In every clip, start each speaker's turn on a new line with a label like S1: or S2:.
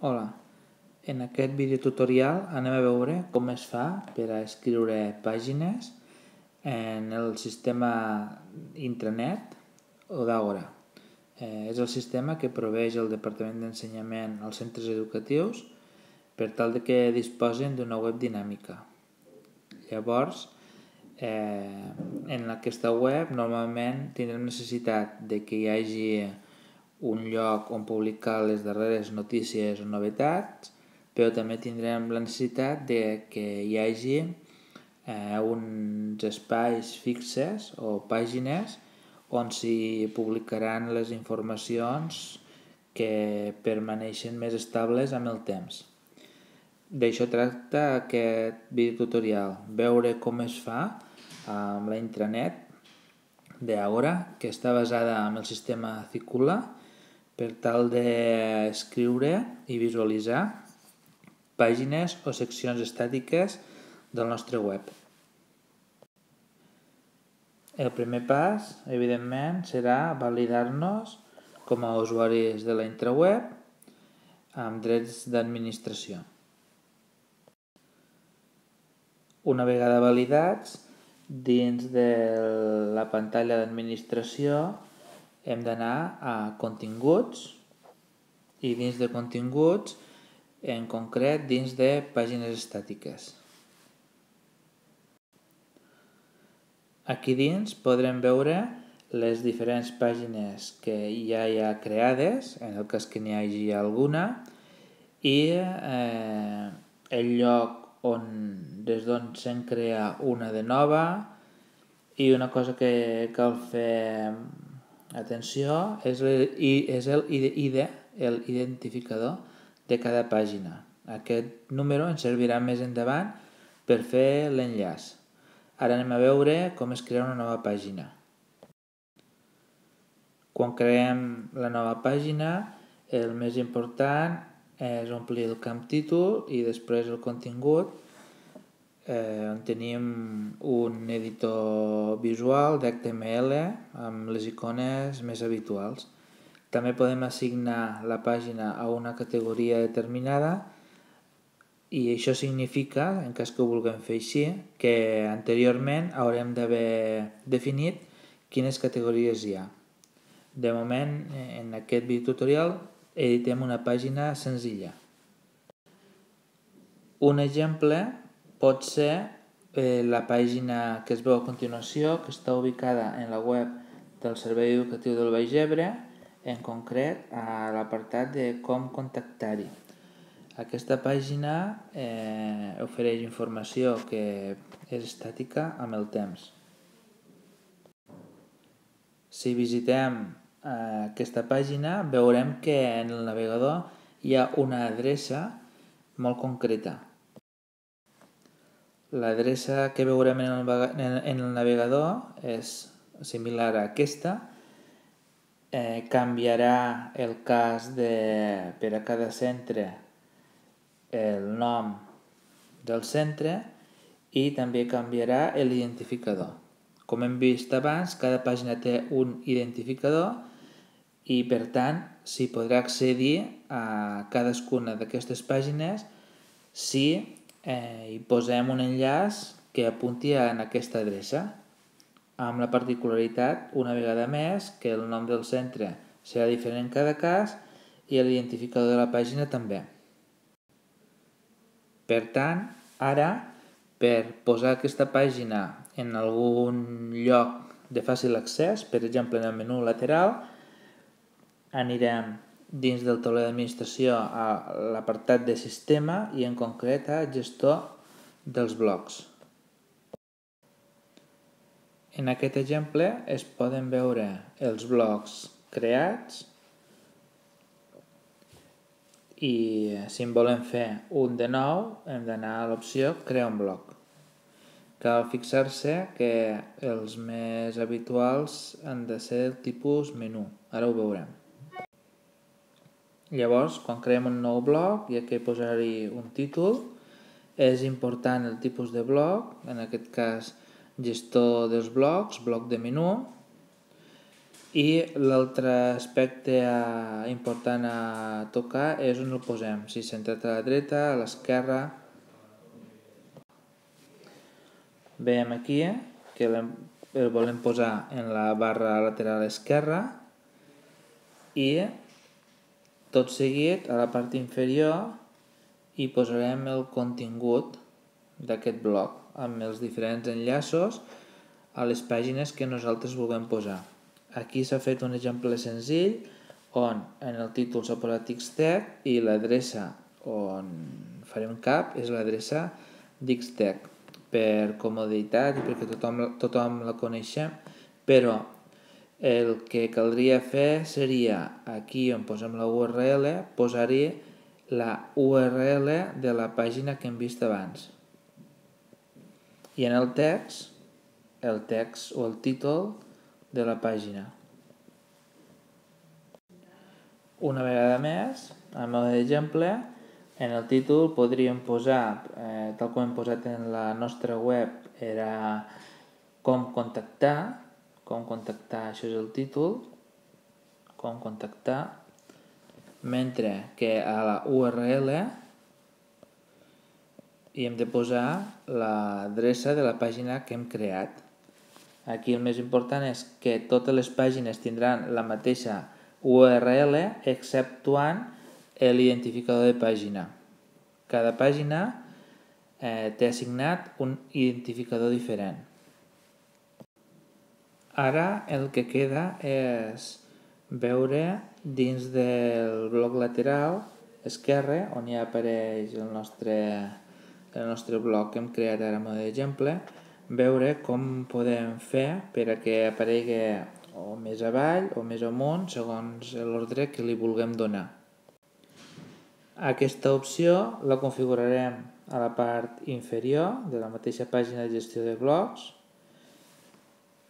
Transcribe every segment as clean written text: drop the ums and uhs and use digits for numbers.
S1: Hola, en aquest vídeo tutorial anem a veure com es fa per a escriure pàgines en el sistema intranet o d'Àgora. És el sistema que proveeix el Departament d'Ensenyament als centres educatius per tal de que disposen d'una web dinàmica. Llavors, en aquesta web normalment tindrem necessitat de que hi hagi un lloc on publicar les darreres notícies o novetats, però també tindrem la necessitat de que hi hagi uns espais fixes o pàgines on s'hi publicaran les informacions que permaneixen més estables amb el temps. D'això tracta aquest videotutorial, veure com es fa amb la intranet d'Àgora, que està basada en el sistema Cicula, per tal d'escriure i visualitzar pàgines o seccions estàtiques del nostre web. El primer pas, evidentment, serà validar-nos com a usuaris de la intraweb amb drets d'administració. Una vegada validats, dins de la pantalla d'administració hem d'anar a continguts i dins de continguts, en concret dins de pàgines estàtiques. Aquí dins podrem veure les diferents pàgines que ja hi ha creades, en el cas que n'hi hagi alguna, i el lloc des d'on se'n crea una de nova, i una cosa que cal fer atenció és l'identificador de cada pàgina. Aquest número ens servirà més endavant per fer l'enllaç. Ara anem a veure com es crea una nova pàgina. Quan creem la nova pàgina, el més important és omplir el camp títol i després el contingut, on tenim un editor visual d'HTML amb les icones més habituals. També podem assignar la pàgina a una categoria determinada i això significa, en cas que ho vulguem fer així, que anteriorment haurem d'haver definit quines categories hi ha. De moment, en aquest videotutorial, editem una pàgina senzilla. Un exemple pot ser la pàgina que es veu a continuació, que està ubicada en la web del Servei Educatiu del Baix Ebre, en concret a l'apartat de com contactar-hi. Aquesta pàgina ofereix informació que és estàtica amb el temps. Si visitem aquesta pàgina, veurem que en el navegador hi ha una adreça molt concreta. L'adreça que veurem en el navegador és similar a aquesta. Canviarà el cas per a cada centre el nom del centre i també canviarà l'identificador. Com hem vist abans, cada pàgina té un identificador i per tant s'hi podrà accedir a cadascuna d'aquestes pàgines si hi posem un enllaç que apunti en aquesta adreça, amb la particularitat, una vegada més, que el nom del centre serà diferent en cada cas i l'identificador de la pàgina també. Per tant, ara, per posar aquesta pàgina en algun lloc de fàcil accés, per exemple en el menú lateral, anirem dins del tauler d'administració a l'apartat de sistema i en concret a gestor dels blocs. En aquest exemple es poden veure els blocs creats i si en volem fer un de nou hem d'anar a l'opció crear un bloc. Cal fixar-se que els més habituals han de ser del tipus menú, ara ho veurem. Llavors, quan creem un nou bloc, hi ha que posar-hi un títol. És important el tipus de bloc, en aquest cas gestor dels blocs, bloc de menú. I l'altre aspecte important a tocar és on el posem, si centrat a la dreta, a l'esquerra. Veiem aquí que el volem posar en la barra lateral esquerra i tot seguit a la part inferior hi posarem el contingut d'aquest bloc amb els diferents enllaços a les pàgines que nosaltres vulguem posar. Aquí s'ha fet un exemple senzill on en el títol s'ha posat Xtech i l'adreça on farem cap és l'adreça d'Xtech per comoditat i perquè tothom la coneixem, però el que caldria fer seria aquí on posem la URL posar-hi la URL de la pàgina que hem vist abans. I en el text o el títol de la pàgina. Una vegada més, a mode d'exemple, en el títol podríem posar, tal com hem posat en la nostra web, era com contactar, això és el títol, com contactar, mentre que a la URL hi hem de posar l'adreça de la pàgina que hem creat. Aquí el més important és que totes les pàgines tindran la mateixa URL exceptuant l'identificador de pàgina. Cada pàgina té assignat un identificador diferent. Ara el que queda és veure dins del bloc lateral esquerre, on ja apareix el nostre bloc que hem creat ara a mode d'exemple, veure com podem fer per a que aparegui o més avall o més amunt segons l'ordre que li vulguem donar. Aquesta opció la configurarem a la part inferior de la mateixa pàgina de gestió de blocs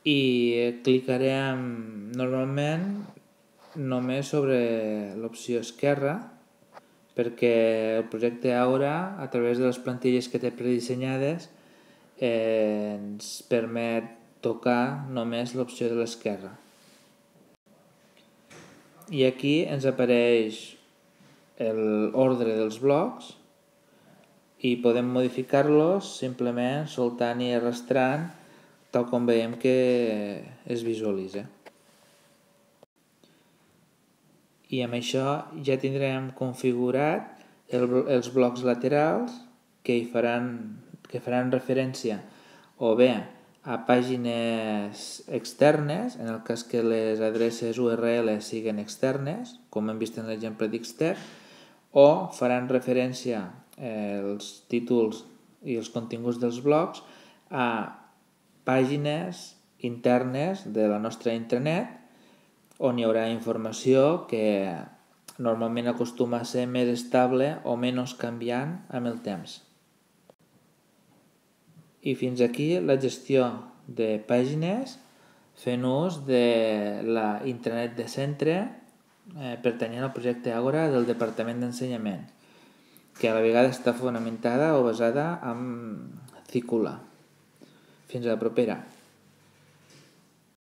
S1: i clicarem normalment només sobre l'opció esquerra perquè el projecte Aura, a través de les plantilles que té predissenyades, ens permet tocar només l'opció de l'esquerra. I aquí ens apareix l'ordre dels blocs i podem modificar-los simplement soltant i arrastrant tal com veiem que es visualitza. I amb això ja tindrem configurat els blocs laterals que faran referència o bé a pàgines externes, en el cas que les adreces URL siguin externes, com hem vist en l'exemple d'Xtech, o faran referència els títols i els continguts dels blocs a pàgines internes de la nostra intranet on hi haurà informació que normalment acostuma a ser més estable o menys canviant amb el temps. I fins aquí la gestió de pàgines fent ús de la intranet de centre pertanyent al projecte Àgora del Departament d'Ensenyament, que a la vegada està fonamentada o basada en Cicula. Fins a la propera.